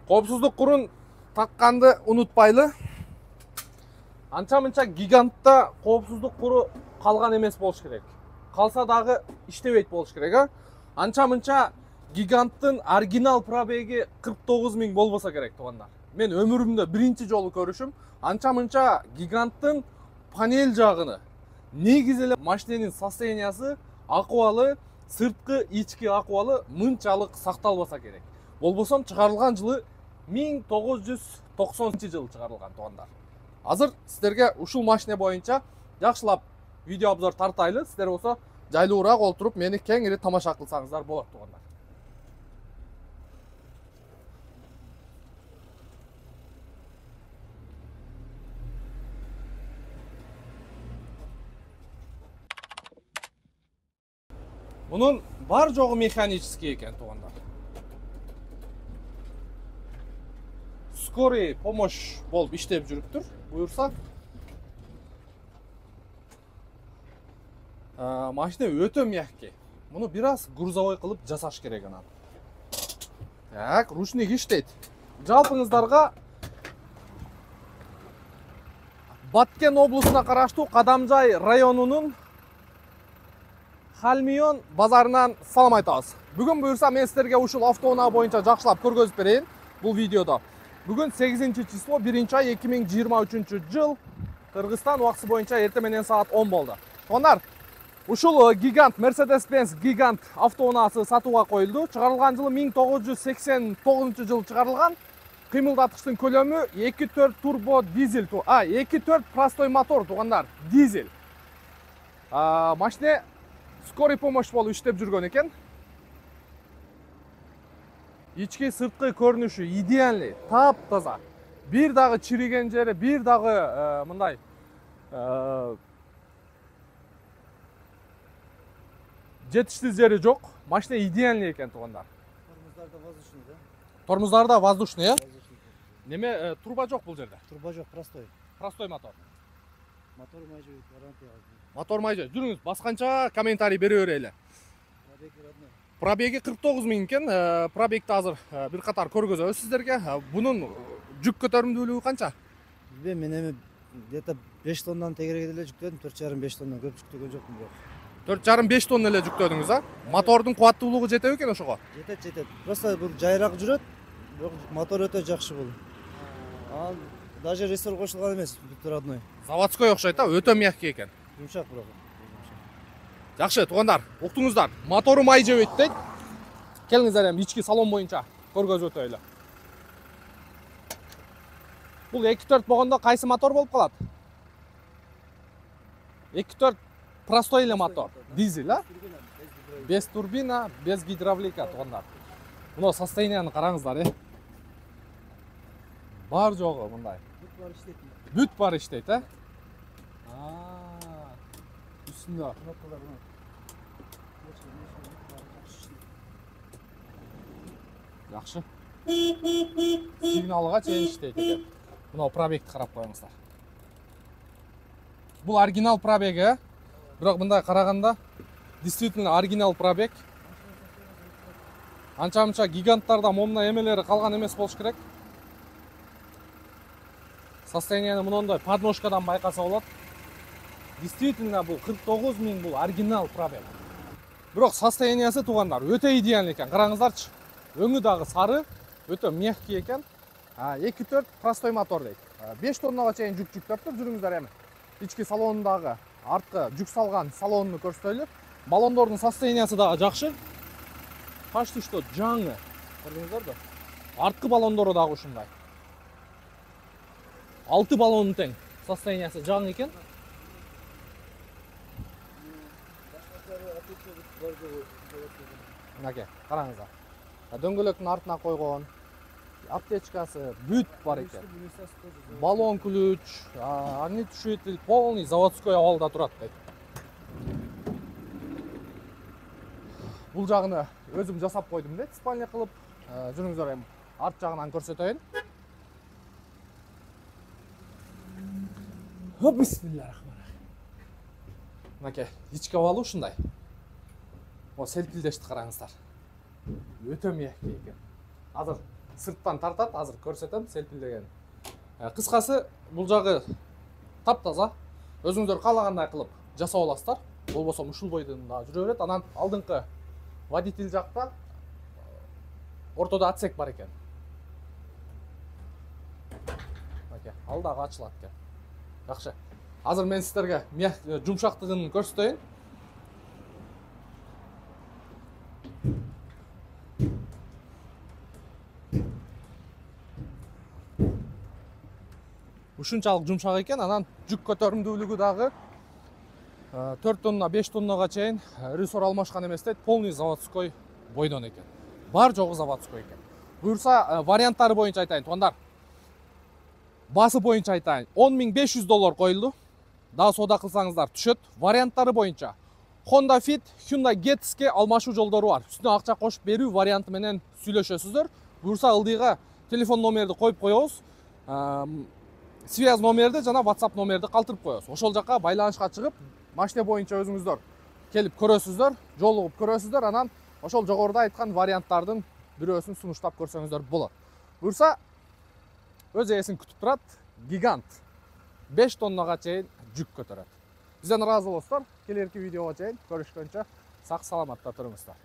Коопсуздук курун такканды унутпайлы. Анча-мынча гигантта коопсуздук куру калган эмес болуш керек. Калса дагы иштебейт болуш керек, а? Анча-мынча гиганттын оригинал пробеги 49 000 болбосо керек, туугандар. Мен өмүрүмдө биринчи жолу көрүшүм. Анча-мынча гиганттын панель жагыны. Негизи эле машиненин состояниясы, акыбалы, сырткы, ички акыбалы мынчалык сакталбаса керек. Болбосом чыгарылган жылы 1990-жыл чыгарылган, туугандар. Азыр сиздерге ушул машина боюнча жакшылап видео обзор тартайлы. Сиздер болсо жайлуураак олтуруп мени кеңири тамаша кылсаңыздар болот, туугандар. Bunun бар жогу механический экен, туугандар. Скорый помощь болуп иштеп жүрүптүр. Буюрса, машина өтө мягкий. Муну бир аз грузовой кылып жасаш керек анан. Так, ручник иштейт. Жалпыңыздарга Баткен облусуна караштуу Кадамжай районунун Халмион базарынан салам айтабыз. Бүгүн буюрса мен сиздерге ушул автоунаа боюнча жакшылап көргөзүп берейин бул видеодо. Бүгүн 8-число 1-ай 2023-жыл Кыргызстан убакыты боюнча эртең менен саат 10 болду. Туугандар, ушул гигант Mercedes-Benz гигант автоунаасы сатууга коюлду. Чыгарылган жылы 1989-жылы чыгарылган. Кыймылдаткычтын көлөмү 2.4 турбо дизель, 2.4 простой мотор, туугандар, дизель. Машина скорый помощь болуп иштеп жүргөн экен. Ички сырткы көрүнүшү идеальный, таптаза. Бир дагы чириген жери, бир дагы мындай жетиштүү жери жок. Машина идеальный экен, туугандар. Тормоздарда воздушный, да? Тормоздарда воздушный, э? Неме турбо жок бул жерде? Турбо жок, простой. Простой мотор. Мотор майжы, гарантия алды. Мотор майжы. Жүрүңүз, басканча комментарий бере берели. Пробеги родной. Пробеги 49 000 экен. Пробегти азыр бир катар көргөзөбүз сиздерге. Бунун жүк көтөрүмдүүлүгү канча? Билбейм, мен эми где-то 5 тоннаны тегерегиде эле жүктөдүм, 4,5-5 тонна көп жүктөгөн жокмун бирок. 4,5-5 тонна эле жүктөдүңүз, а? Мотордун кубаттуулугу жетеби экен ошого? Жетет. Просто бул жайраак жүрөт, бирок мотор өтө жакшы бул. Ал даже рессор кошулган эмес, бүт родной. Заводской окшойт, а? Өтө мягкий экен. Жумшак бирок. Жакшы, туугандар, уктуңуздар. Мотору май жебейт дейт. Келиңиздер эми ички салон боюнча көргөзүп өтөйлү. Бул 2.4 болгондо кайсы мотор болуп калат? 2.4 простой эле мотор, дизель, а? Без турбина, без гидравлика, туугандар. Мына состоянияны караңыздар, э? Бар жогу мындай. Бүт бар иштейт, э? Үстүндө. Жакшы. Сигналга чейин иштейт экен. Мына пробегти карап коюңуздар. Бул оригинал пробег, э? Бирок мындай караганда действительно оригинал пробег. Анча-мынча гиганттарда момна эмелери калган эмес болуш керек. Состоянияны мындай подножкадан байкаса болот. Действительно бул 49 000 бул оригинал пробег. Бирок состояниясы, туугандар, өтө идеальный экен. Караңыздарчы. Өңү дагы сары, өтө мягкий экен. 2.4 простой мотор дейт. 5 тоннага чейин жүк жүктөптүр. Жүрүңүздөр эми. Ички салондагы арткы жүк салган салонуну көрсөтөлү. Баллондордун состояниясы дагы жакшы. Почти что жаңы. Көрдүңүздөрбү? Арткы баллондору дагы ушундай. 6 баллон тең. Состояниясы жаңы экен. Мынакей, караңыздар. Дөңгөлөктүн артына койгон аптечкасы бүт бар экен. Баллон ключ, огнетушитель полный заводской абалда турат дейт. Бул жагыны өзүм жасап койдум дейт, спальня кылып. Жүрүңүздөр эми арт жагынан көрсөтөйүн. Бисмиллахиррахманиррахим. Мынакей, ички абалы ушундай. О, селпилдешти караңыздар. Өтө мягкий экен. Азыр сырттан тартат, азыр көрсөтөм селпилдеген. Кыскасы бул жагы таптаза. Өзүңүздөр каалагандай кылып жасап аласыздар. Болбосо ушул бойдон да жүрө берет. Анан алдыңкы водитель жакта ортодо отсек бар экен. Ал дагы ачылат экен. Жакшы. Азыр мен сиздерге жумшактыгын көрсөтөйүн. Ушунчалык жумшак экен, анан жүк көтөрүмдүүлүгү дагы 4 тонна, 5 тоннага чейин рессор алмашкан эмес дейт, полный заводской бойдон экен. Бар жогу заводской экен. Буюрса варианттары боюнча айтайын, туугандар. Басы боюнча айтайын, $10.500 коюлду. Дагы соода кылсаңыздар түшөт. Варианттары боюнча Honda Fit, Hyundai Getz'ке алмашуу жолдору бар. Үстүнө акча кошуп берүү варианты менен сүйлөшөсүздөр. Буюрса ылдыйга телефон номерди коюп коебуз. Связь номерди жана WhatsApp номерди калтырып коебуз. Ошол жака байланышка чыгып, машина боюнча өзүңүздөр келип көрөсүздөр, жолугуп көрөсүздөр, анан ошол жогоруда айткан варианттардын бирөөсүн сунуштап көрсөңүздөр болот. Буюрса өз ээсин күтүп турат. Гигант 5 тоннага чейин жүк көтөрөт. Бизден ыраазы болуңуздар. Келерки видеого чейин көрүшкөнчө сак саламатта туруңуздар.